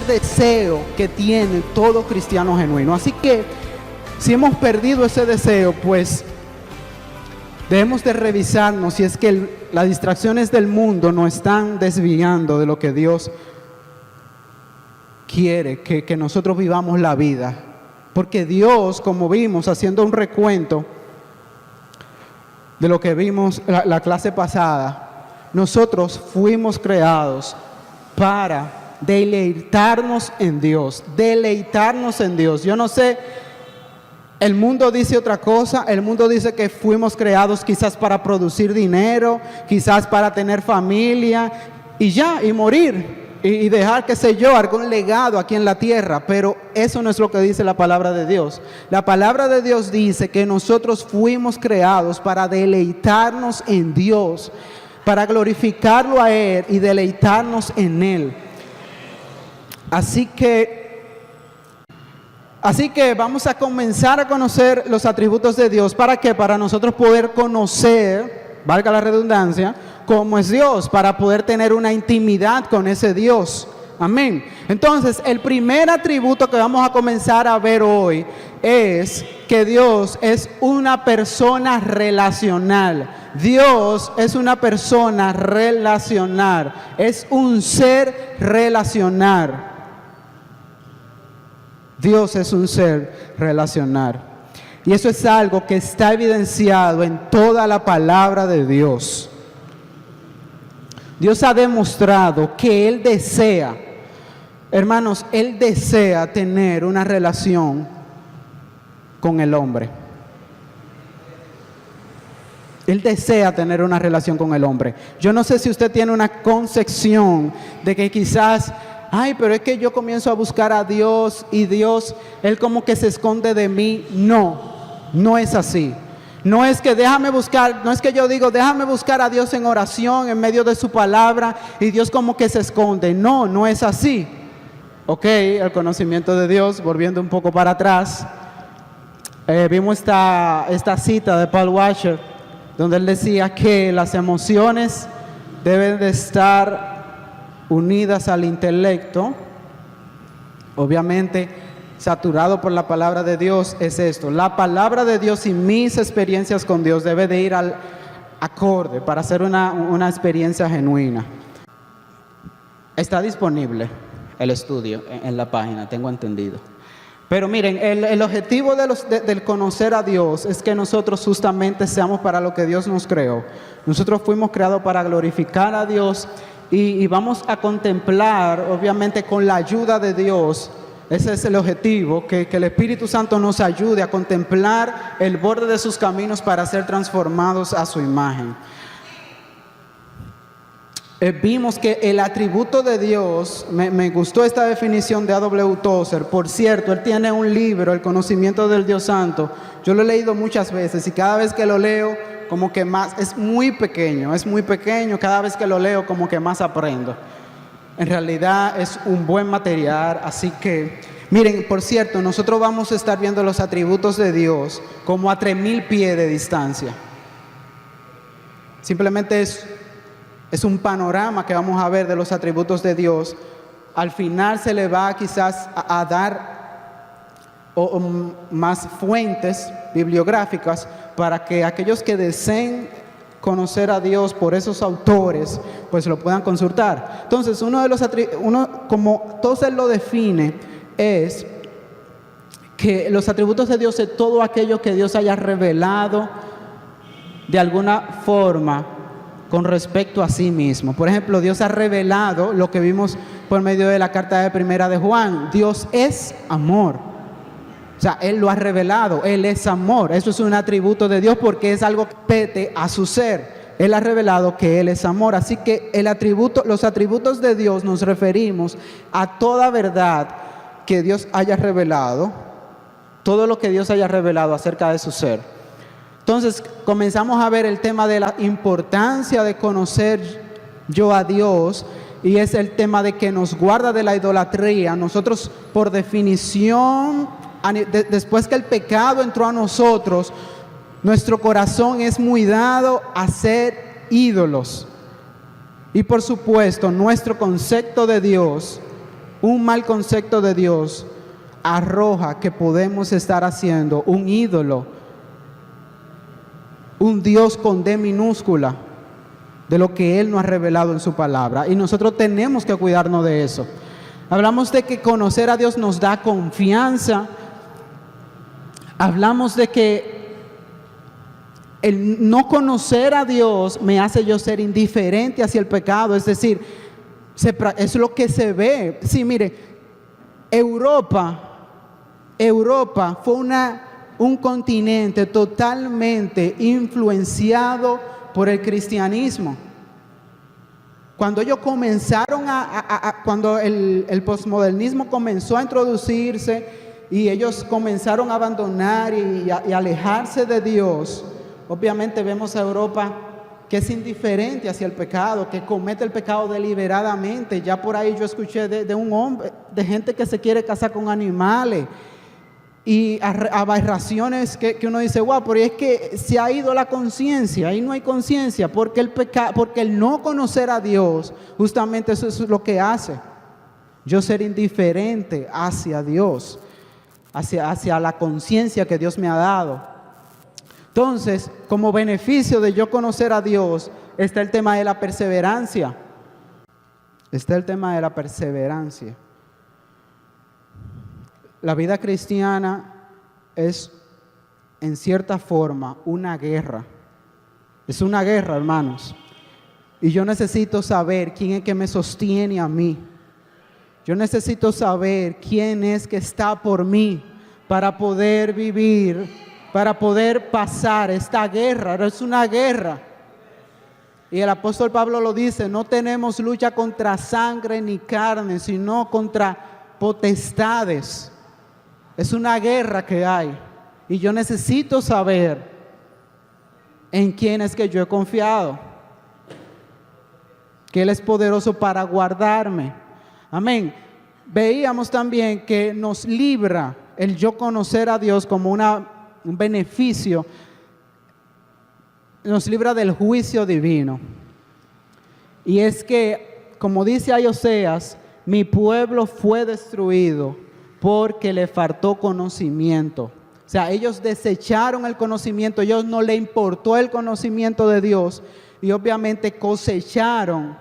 primer deseo que tiene todo cristiano genuino. Así que si hemos perdido ese deseo, pues debemos de revisarnos si es que las distracciones del mundo nos están desviando de lo que Dios quiere, que nosotros vivamos la vida. Porque Dios, como vimos haciendo un recuento de lo que vimos la clase pasada, nosotros fuimos creados para deleitarnos en Dios, deleitarnos en Dios. Yo no sé, el mundo dice otra cosa, el mundo dice que fuimos creados quizás para producir dinero, quizás para tener familia y ya, y morir. Y dejar, qué sé yo, algún legado aquí en la tierra, pero eso no es lo que dice la palabra de Dios. La palabra de Dios dice que nosotros fuimos creados para deleitarnos en Dios, para glorificarlo a Él y deleitarnos en Él. Así que vamos a comenzar a conocer los atributos de Dios. ¿Para qué? Para nosotros poder conocer, valga la redundancia, cómo es Dios, para poder tener una intimidad con ese Dios. Amén. Entonces, el primer atributo que vamos a comenzar a ver hoy es que Dios es una persona relacional. Dios es una persona relacional. Es un ser relacional. Dios es un ser relacional. Y eso es algo que está evidenciado en toda la palabra de Dios. Dios ha demostrado que Él desea, hermanos, Él desea tener una relación con el hombre. Él desea tener una relación con el hombre. Yo no sé si usted tiene una concepción de que quizás, ay, pero es que yo comienzo a buscar a Dios y Dios, Él como que se esconde de mí. No, no es así. No es que no es que yo digo, déjame buscar a Dios en oración, en medio de su palabra, y Dios como que se esconde. No, no es así. Ok, el conocimiento de Dios, volviendo un poco para atrás, vimos esta cita de Paul Washer, donde él decía que las emociones deben de estar unidas al intelecto. Obviamente, saturado por la palabra de Dios es esto. La palabra de Dios y mis experiencias con Dios debe de ir al acorde para hacer una experiencia genuina. Está disponible el estudio en la página, tengo entendido. Pero miren, el objetivo del conocer a Dios es que nosotros justamente seamos para lo que Dios nos creó. Nosotros fuimos creados para glorificar a Dios y vamos a contemplar, obviamente con la ayuda de Dios. Ese es el objetivo, que el Espíritu Santo nos ayude a contemplar el borde de sus caminos para ser transformados a su imagen. Vimos que el atributo de Dios, me gustó esta definición de A.W. Tozer. Por cierto, él tiene un libro, El conocimiento del Dios Santo. Yo lo he leído muchas veces y cada vez que lo leo, como que más, es muy pequeño, cada vez que lo leo como que más aprendo. En realidad es un buen material, así que, miren, por cierto, nosotros vamos a estar viendo los atributos de Dios como a 3000 pies de distancia. Simplemente es un panorama que vamos a ver de los atributos de Dios. Al final se le va quizás a dar más fuentes bibliográficas para que aquellos que deseen conocer a Dios por esos autores, pues lo puedan consultar. Entonces, como Tozer lo define, es que los atributos de Dios es todo aquello que Dios haya revelado de alguna forma con respecto a sí mismo. Por ejemplo, Dios ha revelado lo que vimos por medio de la carta de Primera de Juan. Dios es amor. O sea, Él lo ha revelado, Él es amor. Eso es un atributo de Dios porque es algo que compete a su ser. Él ha revelado que Él es amor. Así que los atributos de Dios nos referimos a toda verdad que Dios haya revelado, todo lo que Dios haya revelado acerca de su ser. Entonces, comenzamos a ver el tema de la importancia de conocer yo a Dios, y es el tema de que nos guarda de la idolatría. Nosotros, por definición, después que el pecado entró a nosotros, nuestro corazón es muy dado a ser ídolos. Y por supuesto, nuestro concepto de Dios un mal concepto de Dios arroja que podemos estar haciendo un ídolo, un Dios con D minúscula, de lo que Él nos ha revelado en su palabra. Y nosotros tenemos que cuidarnos de eso. Hablamos de que conocer a Dios nos da confianza. Hablamos de que el no conocer a Dios me hace yo ser indiferente hacia el pecado. Es decir, es lo que se ve. Sí, mire, Europa fue un continente totalmente influenciado por el cristianismo. Cuando ellos comenzaron cuando el posmodernismo comenzó a introducirse y ellos comenzaron a abandonar y alejarse de Dios, obviamente vemos a Europa que es indiferente hacia el pecado, que comete el pecado deliberadamente. Ya por ahí yo escuché de un hombre, de gente que se quiere casar con animales, y aberraciones que uno dice, wow, pero es que se ha ido la conciencia. Ahí no hay conciencia, porque el no conocer a Dios, justamente eso es lo que hace yo ser indiferente hacia Dios, hacia la conciencia que Dios me ha dado. Entonces, como beneficio de yo conocer a Dios, está el tema de la perseverancia. La vida cristiana es, en cierta forma, una guerra. Es una guerra, hermanos. Y yo necesito saber quién es que me sostiene a mí. Yo necesito saber quién es que está por mí para poder vivir, para poder pasar esta guerra. Es una guerra. Y el apóstol Pablo lo dice, no tenemos lucha contra sangre ni carne, sino contra potestades. Es una guerra que hay. Y yo necesito saber en quién es que yo he confiado. Que Él es poderoso para guardarme. Amén. Veíamos también que nos libra el yo conocer a Dios como un beneficio. Nos libra del juicio divino. Y es que, como dice ahí Oseas, mi pueblo fue destruido porque le faltó conocimiento. O sea, ellos desecharon el conocimiento, ellos no les importó el conocimiento de Dios y obviamente cosecharon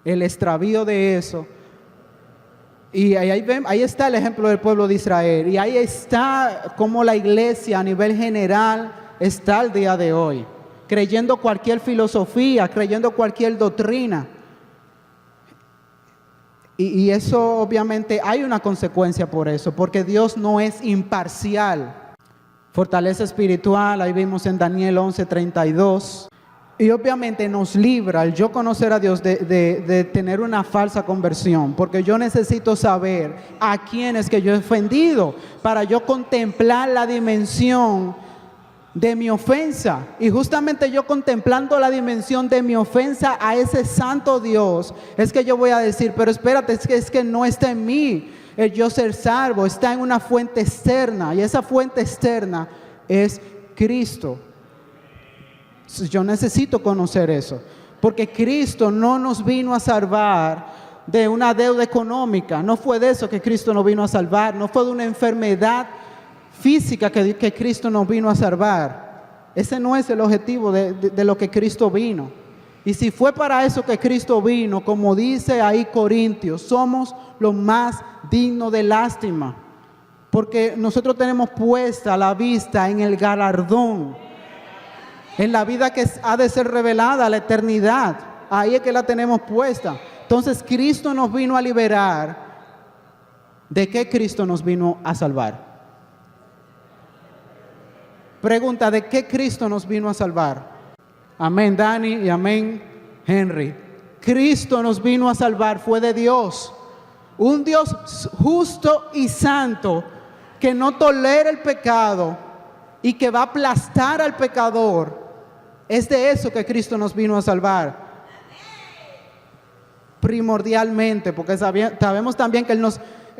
el extravío de eso. Y ahí está el ejemplo del pueblo de Israel, y ahí está como la iglesia a nivel general está al día de hoy, creyendo cualquier filosofía, creyendo cualquier doctrina. Y eso obviamente hay una consecuencia por eso, porque Dios no es imparcial. Fortaleza espiritual, ahí vimos en Daniel 11:32. Y obviamente nos libra el yo conocer a Dios de tener una falsa conversión, porque yo necesito saber a quién es que yo he ofendido para yo contemplar la dimensión de mi ofensa. Y justamente yo contemplando la dimensión de mi ofensa a ese santo Dios, es que yo voy a decir, pero espérate, es que no está en mí el yo ser salvo, está en una fuente externa, y esa fuente externa es Cristo. Yo necesito conocer eso, porque Cristo no nos vino a salvar de una deuda económica, no fue de eso que Cristo nos vino a salvar, no fue de una enfermedad física que Cristo nos vino a salvar. Ese no es el objetivo de lo que Cristo vino. Y si fue para eso que Cristo vino, como dice ahí Corintios, somos los más dignos de lástima, porque nosotros tenemos puesta la vista en el galardón, en la vida que ha de ser revelada, la eternidad. Ahí es que la tenemos puesta. Entonces Cristo nos vino a liberar. ¿De qué Cristo nos vino a salvar? Pregunta, ¿de qué Cristo nos vino a salvar? Amén, Dani, y amén, Henry. Cristo nos vino a salvar, fue de Dios. Un Dios justo y santo que no tolera el pecado y que va a aplastar al pecador. Es de eso que Cristo nos vino a salvar. Primordialmente, porque sabemos también que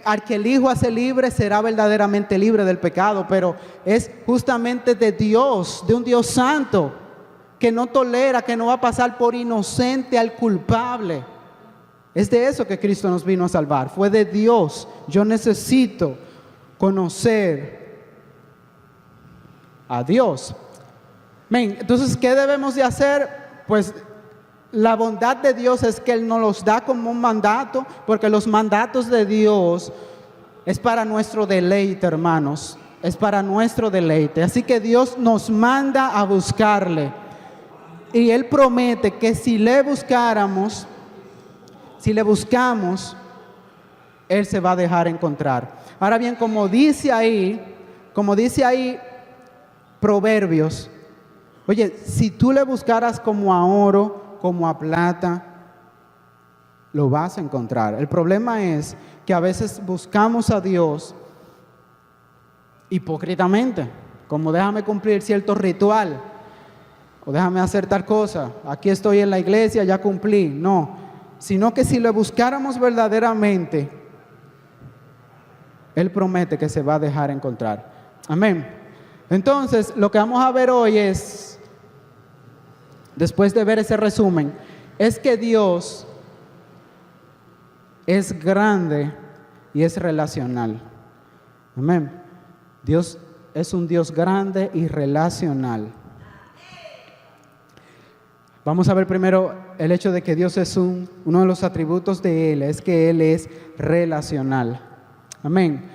al que el Hijo hace libre será verdaderamente libre del pecado, pero es justamente de Dios, de un Dios santo, que no tolera, que no va a pasar por inocente al culpable. Es de eso que Cristo nos vino a salvar. Fue de Dios. Yo necesito conocer a Dios. Entonces, ¿qué debemos de hacer? Pues la bondad de Dios es que Él nos los da como un mandato, porque los mandatos de Dios es para nuestro deleite, hermanos. Es para nuestro deleite. Así que Dios nos manda a buscarle. Y Él promete que si le buscamos, Él se va a dejar encontrar. Ahora bien, como dice ahí Proverbios, oye, si tú le buscaras como a oro, como a plata, lo vas a encontrar. El problema es que a veces buscamos a Dios hipócritamente, como déjame cumplir cierto ritual, o déjame hacer tal cosa, aquí estoy en la iglesia, ya cumplí. No, sino que si le buscáramos verdaderamente, Él promete que se va a dejar encontrar. Amén. Entonces, lo que vamos a ver hoy es, después de ver ese resumen, es que Dios es grande y es relacional. Amén. Dios es un Dios grande y relacional. Vamos a ver primero el hecho de que Dios es uno de los atributos de Él, es que Él es relacional. Amén.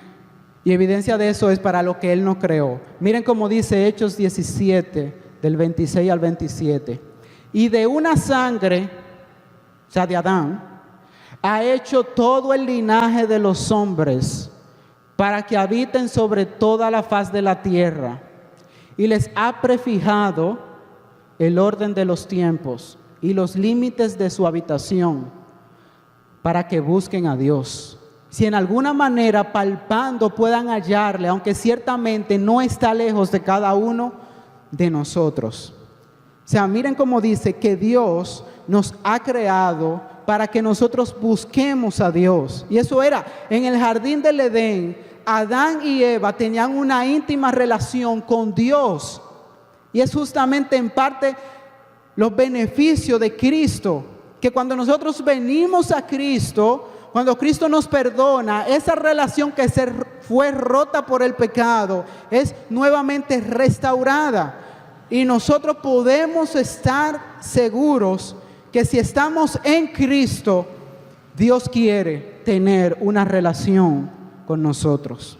Y evidencia de eso es para lo que Él no creó. Miren cómo dice Hechos 17, del 26 al 27. Y de una sangre, o sea de Adán, ha hecho todo el linaje de los hombres para que habiten sobre toda la faz de la tierra. Y les ha prefijado el orden de los tiempos y los límites de su habitación para que busquen a Dios. Si en alguna manera palpando puedan hallarle, aunque ciertamente no está lejos de cada uno de nosotros. O sea, miren cómo dice que Dios nos ha creado para que nosotros busquemos a Dios. Y eso era, en el jardín del Edén, Adán y Eva tenían una íntima relación con Dios. Y es justamente en parte los beneficios de Cristo, que cuando nosotros venimos a Cristo, cuando Cristo nos perdona, esa relación que fue rota por el pecado es nuevamente restaurada. Y nosotros podemos estar seguros que si estamos en Cristo, Dios quiere tener una relación con nosotros.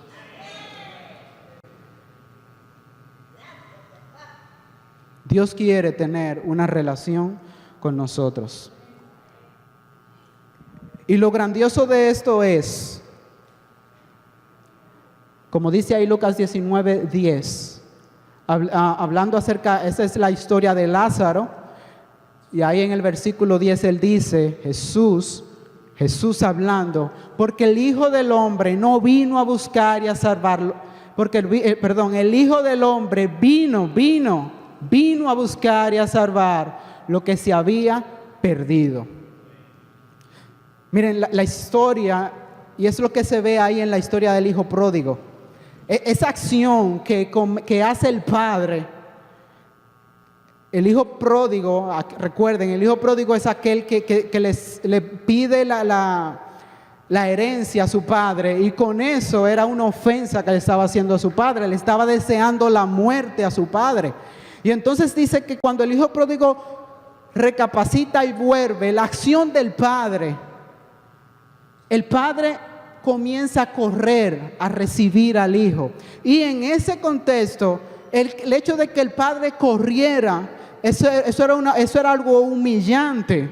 Dios quiere tener una relación con nosotros. Y lo grandioso de esto es, como dice ahí Lucas 19:10, hablando acerca, esa es la historia de Lázaro, y ahí en el versículo 10 él dice, Jesús hablando, porque el Hijo del Hombre no vino a buscar y a salvarlo, porque el Hijo del Hombre vino a buscar y a salvar lo que se había perdido. Miren la historia, y es lo que se ve ahí en la historia del hijo pródigo. Esa acción que hace el padre. El hijo pródigo, recuerden, el hijo pródigo es aquel que le pide la herencia a su padre, y con eso era una ofensa que le estaba haciendo a su padre. Le estaba deseando la muerte a su padre. Y entonces dice que cuando el hijo pródigo recapacita y vuelve, la acción del padre, el padre comienza a correr a recibir al hijo. Y en ese contexto, el hecho de que el padre corriera, eso era algo humillante.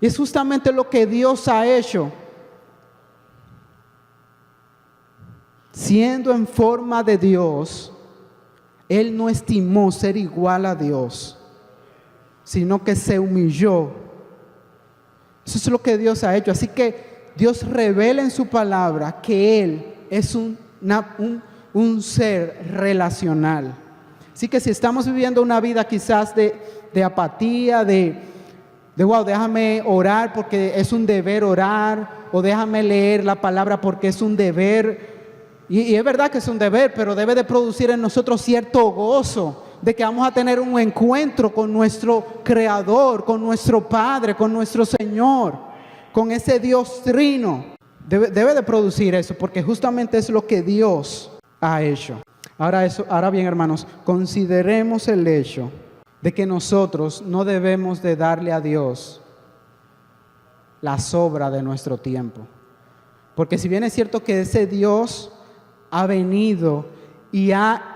Y es justamente lo que Dios ha hecho. Siendo en forma de Dios, Él no estimó ser igual a Dios, sino que se humilló. Eso es lo que Dios ha hecho. Así que Dios revela en su palabra que Él es un ser relacional. Así que si estamos viviendo una vida quizás de apatía, wow, déjame orar porque es un deber orar, o déjame leer la palabra porque es un deber. Y es verdad que es un deber, pero debe de producir en nosotros cierto gozo de que vamos a tener un encuentro con nuestro Creador, con nuestro Padre, con nuestro Señor. con ese Dios trino. Debe de producir eso, porque justamente es lo que Dios ha hecho. Ahora bien, hermanos, consideremos el hecho de que nosotros no debemos de darle a Dios la sobra de nuestro tiempo. Porque si bien es cierto que ese Dios ha venido y ha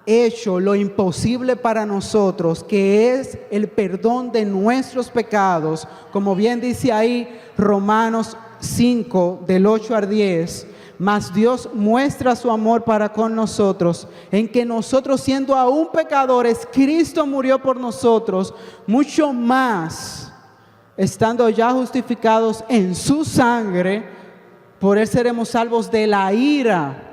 hecho lo imposible para nosotros, que es el perdón de nuestros pecados, como bien dice ahí Romanos 5, del 8 al 10, mas Dios muestra su amor para con nosotros, en que nosotros, siendo aún pecadores, Cristo murió por nosotros. Mucho más, estando ya justificados en su sangre, por él seremos salvos de la ira.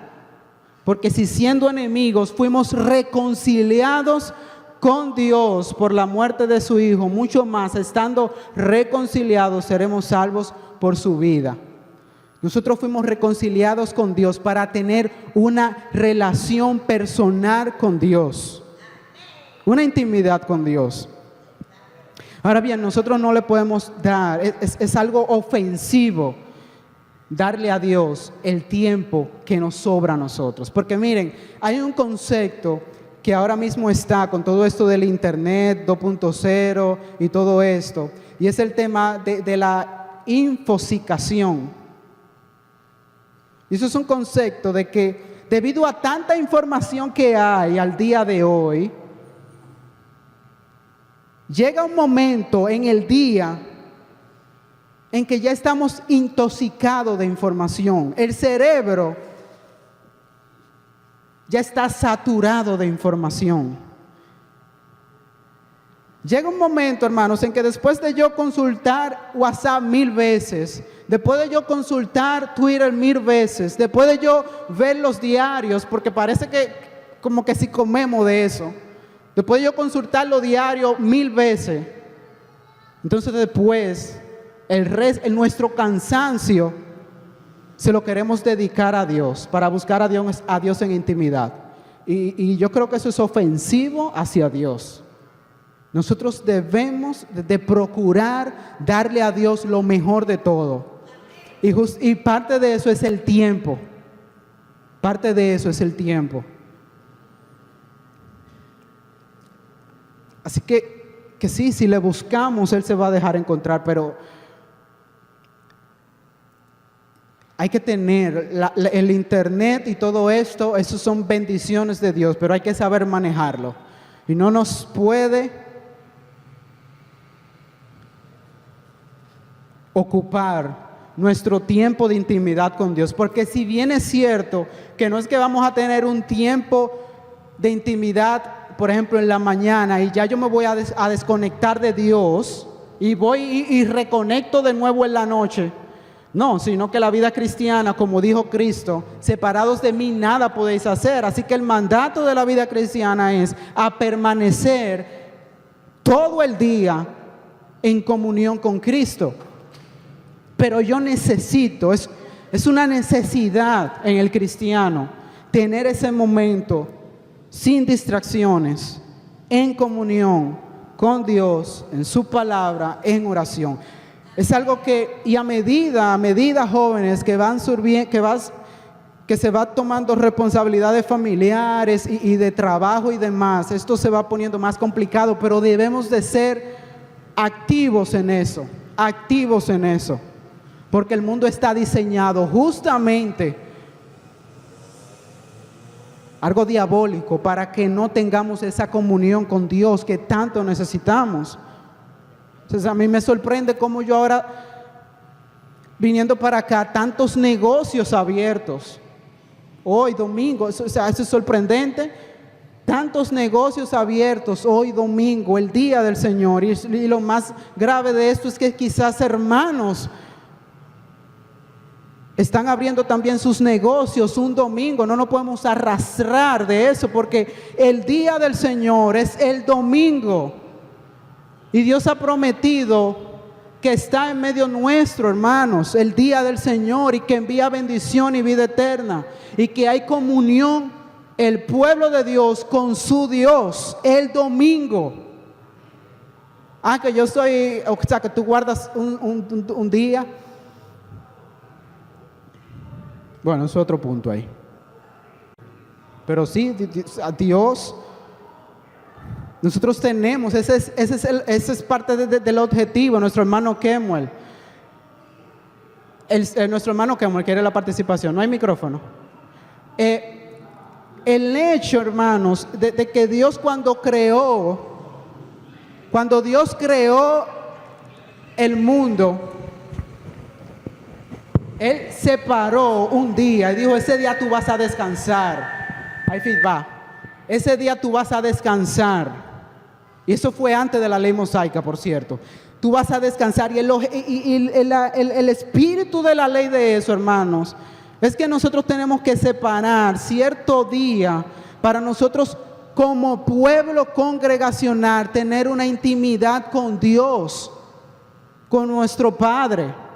Porque si siendo enemigos fuimos reconciliados con Dios por la muerte de su Hijo, mucho más, estando reconciliados, seremos salvos por su vida. Nosotros fuimos reconciliados con Dios para tener una relación personal con Dios, una intimidad con Dios. Ahora bien, nosotros no le podemos dar, es algo ofensivo darle a Dios el tiempo que nos sobra a nosotros. Porque miren, hay un concepto que ahora mismo está con todo esto del internet 2.0 y todo esto, y es el tema de la infosicación. Y eso es un concepto de que debido a tanta información que hay al día de hoy, llega un momento en el día en que ya estamos intoxicados de información. El cerebro ya está saturado de información. Llega un momento, hermanos, en que después de yo consultar WhatsApp 1000 veces, después de yo consultar Twitter 1000 veces, después de yo ver los diarios, porque parece que como que si comemos de eso, después de yo consultar los diarios 1000 veces, entonces después nuestro cansancio se lo queremos dedicar a Dios, para buscar a Dios en intimidad. Y yo creo que eso es ofensivo hacia Dios. Nosotros debemos de procurar darle a Dios lo mejor de todo. Y parte de eso es el tiempo. Parte de eso es el tiempo. Así que sí, si le buscamos, Él se va a dejar encontrar, pero hay que tener el internet y todo esto, eso son bendiciones de Dios, pero hay que saber manejarlo. Y no nos puede ocupar nuestro tiempo de intimidad con Dios, porque si bien es cierto que no es que vamos a tener un tiempo de intimidad, por ejemplo en la mañana, y ya yo me voy a desconectar de Dios y voy y reconecto de nuevo en la noche. No, sino que la vida cristiana, como dijo Cristo, separados de mí nada podéis hacer. Así que el mandato de la vida cristiana es a permanecer todo el día en comunión con Cristo. Pero yo necesito, es una necesidad en el cristiano, tener ese momento sin distracciones, en comunión con Dios, en su palabra, en oración. Es algo que, y a medida jóvenes que van surgiendo, que se va tomando responsabilidades familiares y de trabajo y demás, esto se va poniendo más complicado, pero debemos de ser activos en eso, porque el mundo está diseñado justamente algo diabólico para que no tengamos esa comunión con Dios que tanto necesitamos. Entonces a mí me sorprende cómo yo ahora, viniendo para acá, tantos negocios abiertos. Hoy domingo, eso es sorprendente. Tantos negocios abiertos hoy domingo, el día del Señor. Y lo más grave de esto es que quizás hermanos están abriendo también sus negocios un domingo. No nos podemos arrastrar de eso, porque el día del Señor es el domingo. Y Dios ha prometido que está en medio nuestro, hermanos, el día del Señor, y que envía bendición y vida eterna, y que hay comunión el pueblo de Dios con su Dios el domingo. Que yo soy, o sea, que tú guardas un día Bueno, es otro punto ahí. Pero sí, a Dios, nosotros tenemos, ese es parte del objetivo. Nuestro hermano Kemuel, nuestro hermano Kemuel quiere la participación, no hay micrófono. El hecho, hermanos, de que Dios cuando Dios creó el mundo, Él separó un día y dijo, ese día tú vas a descansar. Ahí va. Ese día tú vas a descansar. Y eso fue antes de la ley mosaica, por cierto. Tú vas a descansar. Y el espíritu de la ley de eso, hermanos, es que nosotros tenemos que separar cierto día para nosotros como pueblo congregacional tener una intimidad con Dios, con nuestro Padre.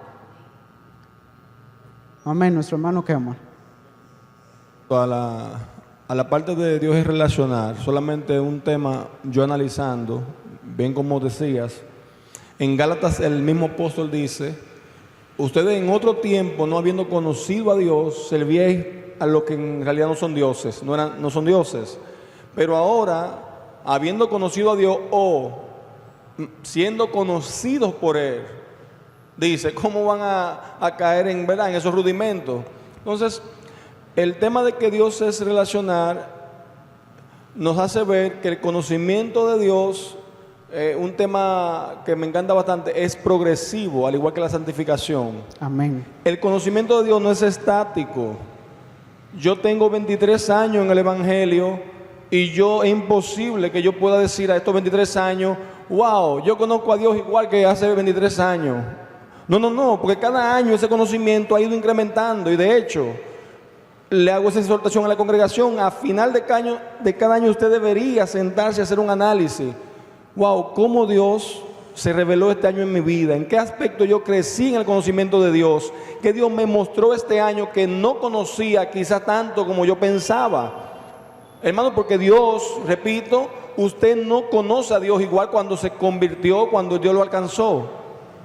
Amén, nuestro hermano Kemuel. A la parte de Dios es relacionar, solamente un tema yo analizando, bien como decías, en Gálatas el mismo apóstol dice, ustedes en otro tiempo, no habiendo conocido a Dios, servíais a los que en realidad no son dioses, no son dioses, pero ahora, habiendo conocido a Dios o siendo conocidos por Él, dice, ¿cómo van a caer en verdad en esos rudimentos? Entonces, el tema de que Dios es relacionar nos hace ver que el conocimiento de Dios, un tema que me encanta bastante, es progresivo, al igual que la santificación. Amén. El conocimiento de Dios no es estático. Yo tengo 23 años en el Evangelio y es imposible que yo pueda decir a estos 23 años, wow, yo conozco a Dios igual que hace 23 años. No, porque cada año ese conocimiento ha ido incrementando y de hecho, le hago esa exhortación a la congregación, a final de cada año usted debería sentarse a hacer un análisis. Wow, cómo Dios se reveló este año en mi vida, en qué aspecto yo crecí en el conocimiento de Dios, que Dios me mostró este año que no conocía quizás tanto como yo pensaba. Hermano, porque Dios, repito, usted no conoce a Dios igual cuando se convirtió, cuando Dios lo alcanzó.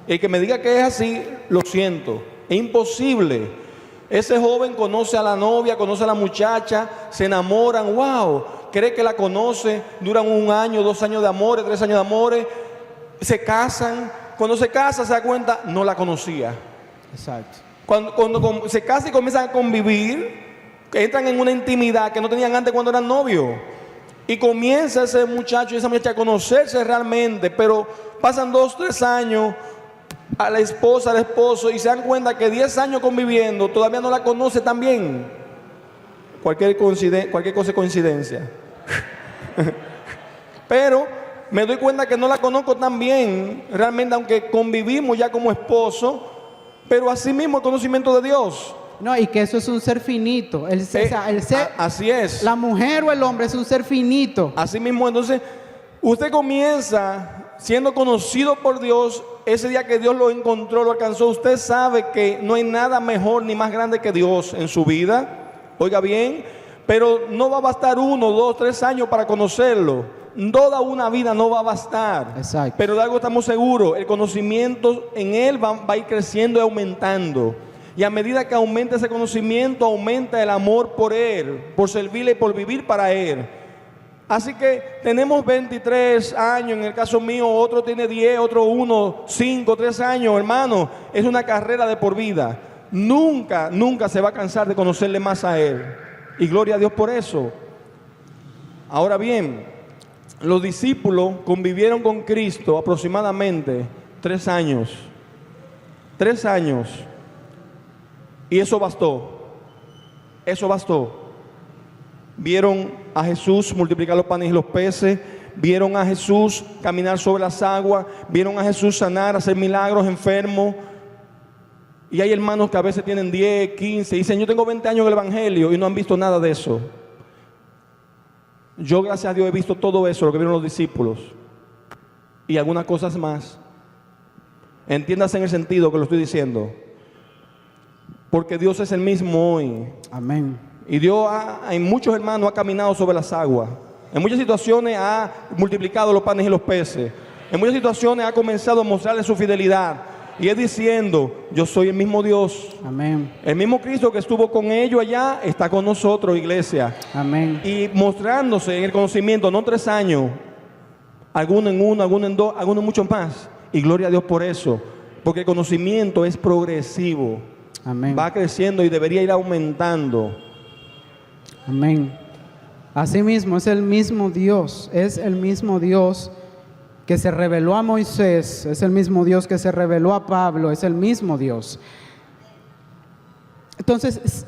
El que me diga que es así, lo siento, es imposible. Ese joven conoce a la novia, conoce a la muchacha, se enamoran, wow, cree que la conoce, duran 1 año, 2 años de amores, 3 años de amores, se casan, cuando se casa se da cuenta, no la conocía. Exacto. Cuando se casan y comienzan a convivir, entran en una intimidad que no tenían antes cuando eran novios, y comienza ese muchacho y esa muchacha a conocerse realmente, pero pasan 2, 3 años, a la esposa, al esposo, y se dan cuenta que 10 años conviviendo todavía no la conoce tan bien. Cualquier cosa es coincidencia. Pero me doy cuenta que no la conozco tan bien realmente, aunque convivimos ya como esposo, pero así mismo el conocimiento de Dios. No, y que eso es un ser finito. Así es. La mujer o el hombre es un ser finito. Así mismo, entonces, usted comienza siendo conocido por Dios. Ese día que Dios lo encontró, lo alcanzó, usted sabe que no hay nada mejor ni más grande que Dios en su vida. Oiga bien, pero no va a bastar 1, 2, 3 años para conocerlo. Toda una vida no va a bastar. Exacto. Pero de algo estamos seguros, el conocimiento en Él va a ir creciendo y aumentando. Y a medida que aumenta ese conocimiento, aumenta el amor por Él, por servirle y por vivir para Él. Así que tenemos 23 años, en el caso mío, otro tiene 10, otro 1, 5, 3 años, hermano. Es una carrera de por vida. Nunca se va a cansar de conocerle más a Él. Y gloria a Dios por eso. Ahora bien, los discípulos convivieron con Cristo aproximadamente 3 años. 3 años. Y eso bastó. Eso bastó. Vieron a Jesús multiplicar los panes y los peces, vieron a Jesús caminar sobre las aguas, vieron a Jesús sanar, hacer milagros enfermos. Y hay hermanos que a veces tienen 10, 15 y dicen, yo tengo 20 años en el Evangelio y no han visto nada de eso. Yo, gracias a Dios, he visto todo eso, lo que vieron los discípulos y algunas cosas más. Entiéndase en el sentido que lo estoy diciendo, porque Dios es el mismo hoy. Amén. Y Dios en muchos hermanos ha caminado sobre las aguas. En muchas situaciones ha multiplicado los panes y los peces. En muchas situaciones ha comenzado a mostrarle su fidelidad. Y es diciendo, yo soy el mismo Dios. Amén. El mismo Cristo que estuvo con ellos allá está con nosotros, iglesia. Amén. Y mostrándose en el conocimiento, no 3 años, algunos en 1, algunos en 2, algunos mucho más. Y gloria a Dios por eso, porque el conocimiento es progresivo. Amén. Va creciendo y debería ir aumentando. Amén. Asimismo, es el mismo Dios que se reveló a Moisés, es el mismo Dios que se reveló a Pablo, es el mismo Dios. Entonces,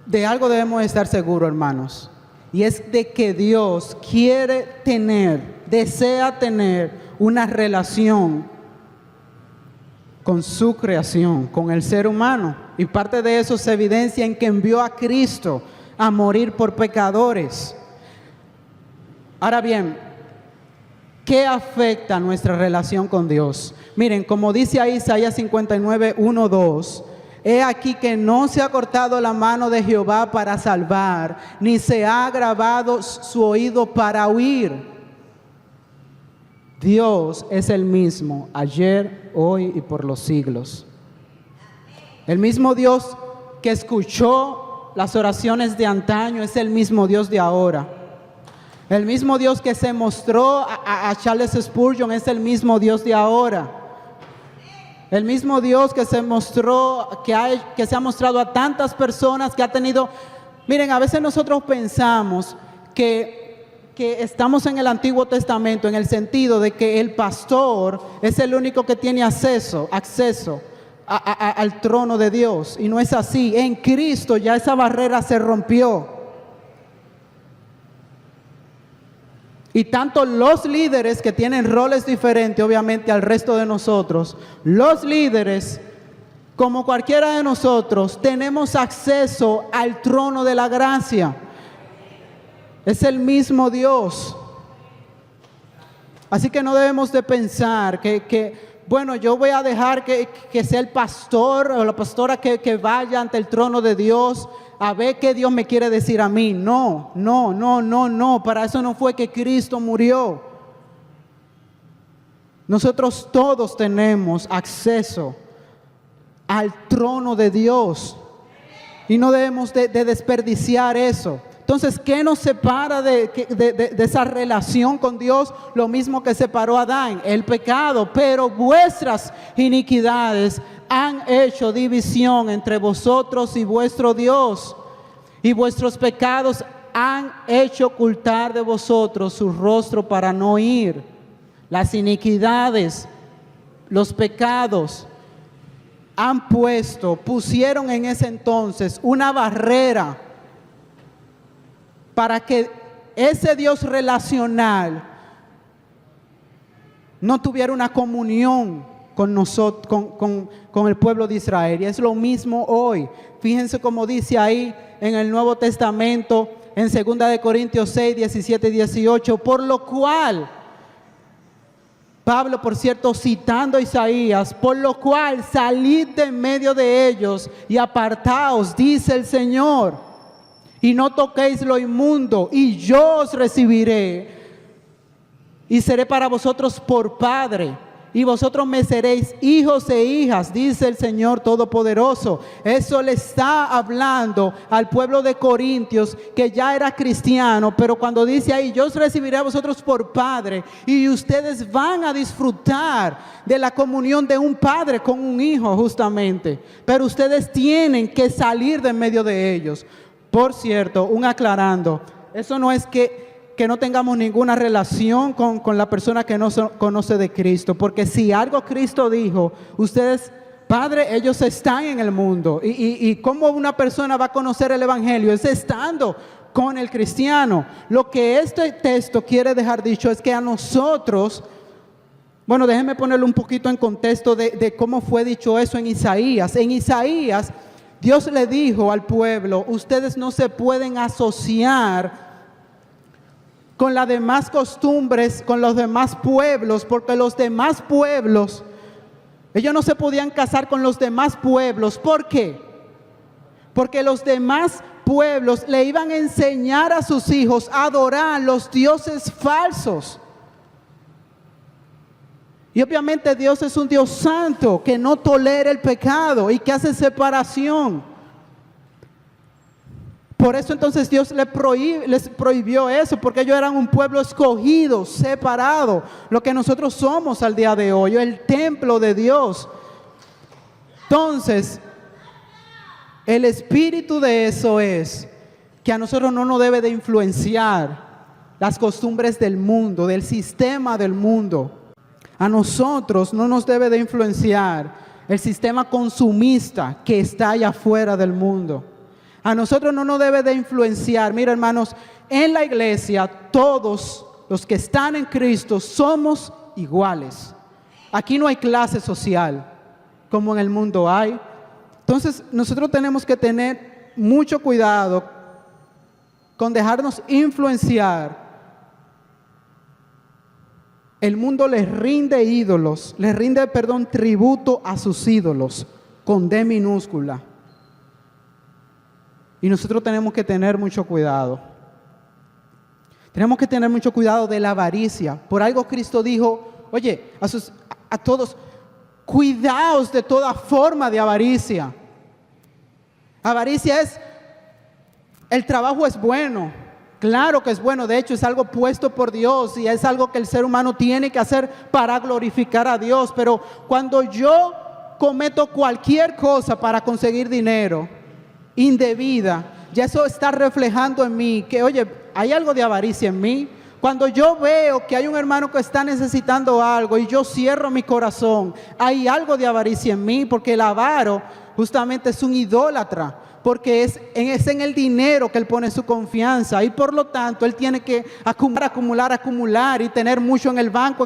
de algo debemos estar seguros, hermanos, y es de que Dios desea tener una relación con su creación, con el ser humano, y parte de eso se evidencia en que envió a Cristo a morir por pecadores. Ahora bien, ¿qué afecta nuestra relación con Dios? Miren, como dice ahí Isaías 59, 1, 2, he aquí que no se ha cortado la mano de Jehová para salvar, ni se ha agravado su oído para oír. Dios es el mismo, ayer, hoy y por los siglos. El mismo Dios que escuchó las oraciones de antaño es el mismo Dios de ahora. El mismo Dios que se mostró a Charles Spurgeon es el mismo Dios de ahora. El mismo Dios que se mostró, que se ha mostrado a tantas personas que ha tenido. Miren, a veces nosotros pensamos que estamos en el Antiguo Testamento en el sentido de que el pastor es el único que tiene acceso al trono de Dios. Y no es así. En Cristo ya esa barrera se rompió. Y tanto los líderes que tienen roles diferentes, obviamente, al resto de nosotros, los líderes, como cualquiera de nosotros, tenemos acceso al trono de la gracia. Es el mismo Dios. Así que no debemos de pensar bueno, yo voy a dejar que sea el pastor o la pastora que vaya ante el trono de Dios a ver qué Dios me quiere decir a mí. No. Para eso no fue que Cristo murió. Nosotros todos tenemos acceso al trono de Dios. Y no debemos de desperdiciar eso. Entonces, ¿qué nos separa de esa relación con Dios? Lo mismo que separó a Adán, el pecado. Pero vuestras iniquidades han hecho división entre vosotros y vuestro Dios, y vuestros pecados han hecho ocultar de vosotros su rostro para no oír. Las iniquidades, los pecados pusieron en ese entonces una barrera para que ese Dios relacional no tuviera una comunión con nosotros, con el pueblo de Israel. Y es lo mismo hoy. Fíjense cómo dice ahí en el Nuevo Testamento, en 2 de Corintios 6, 17 y 18, por lo cual, Pablo, por cierto, citando a Isaías, por lo cual salid de en medio de ellos y apartaos, dice el Señor, y no toquéis lo inmundo, y yo os recibiré, y seré para vosotros por Padre, y vosotros me seréis hijos e hijas, dice el Señor Todopoderoso. Eso le está hablando al pueblo de Corintios, que ya era cristiano, pero cuando dice ahí, yo os recibiré a vosotros por Padre, y ustedes van a disfrutar de la comunión de un padre con un hijo, justamente, pero ustedes tienen que salir de en medio de ellos. Por cierto, un aclarando, eso no es que no tengamos ninguna relación con la persona que no conoce de Cristo, porque si algo Cristo dijo, ustedes, Padre, ellos están en el mundo, y cómo una persona va a conocer el Evangelio es estando con el cristiano. Lo que este texto quiere dejar dicho es que a nosotros, bueno, déjenme ponerlo un poquito en contexto de cómo fue dicho eso en Isaías. En Isaías, Dios le dijo al pueblo, ustedes no se pueden asociar con las demás costumbres, con los demás pueblos, porque los demás pueblos, ellos no se podían casar con los demás pueblos. ¿Por qué? Porque los demás pueblos le iban a enseñar a sus hijos a adorar los dioses falsos. Y obviamente Dios es un Dios santo que no tolera el pecado y que hace separación. Por eso entonces Dios les prohibió eso, porque ellos eran un pueblo escogido, separado, lo que nosotros somos al día de hoy, el templo de Dios. Entonces, el espíritu de eso es que a nosotros no nos debe de influenciar las costumbres del mundo, del sistema del mundo. A nosotros no nos debe de influenciar el sistema consumista que está allá afuera del mundo. A nosotros no nos debe de influenciar. Mira, hermanos, en la iglesia todos los que están en Cristo somos iguales. Aquí no hay clase social como en el mundo hay. Entonces nosotros tenemos que tener mucho cuidado con dejarnos influenciar. El mundo les rinde tributo a sus ídolos con D minúscula. Y nosotros tenemos que tener mucho cuidado. Tenemos que tener mucho cuidado de la avaricia. Por algo Cristo dijo, oye, a todos, cuidaos de toda forma de avaricia. Avaricia es, el trabajo es bueno. Claro que es bueno, de hecho es algo puesto por Dios y es algo que el ser humano tiene que hacer para glorificar a Dios. Pero cuando yo cometo cualquier cosa para conseguir dinero indebida, ya eso está reflejando en mí que, oye, hay algo de avaricia en mí. Cuando yo veo que hay un hermano que está necesitando algo y yo cierro mi corazón, hay algo de avaricia en mí, porque el avaro justamente es un idólatra, porque es en el dinero que él pone su confianza y por lo tanto él tiene que acumular y tener mucho en el banco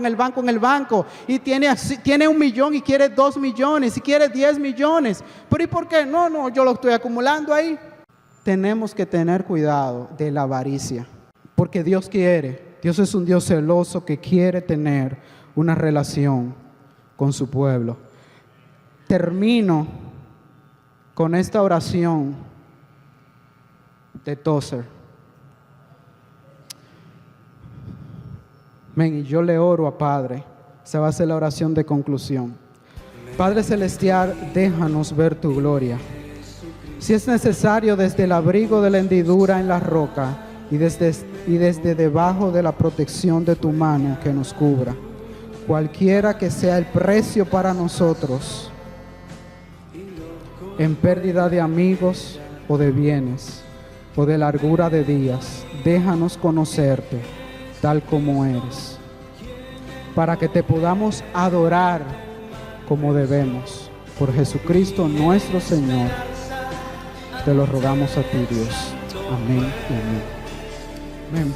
y tiene 1 millón y quiere 2 millones y quiere 10 millones. Pero ¿y por qué? No, yo lo estoy acumulando ahí. Tenemos que tener cuidado de la avaricia, porque Dios es un Dios celoso que quiere tener una relación con su pueblo. Termino con esta oración de Tozer. Y yo le oro a Padre. Se va a hacer la oración de conclusión. Padre Celestial, déjanos ver tu gloria. Si es necesario, desde el abrigo de la hendidura en la roca y desde debajo de la protección de tu mano que nos cubra, cualquiera que sea el precio para nosotros, en pérdida de amigos o de bienes o de largura de días, déjanos conocerte tal como eres, para que te podamos adorar como debemos. Por Jesucristo nuestro Señor, te lo rogamos a ti, Dios. Amén y amén. Amén.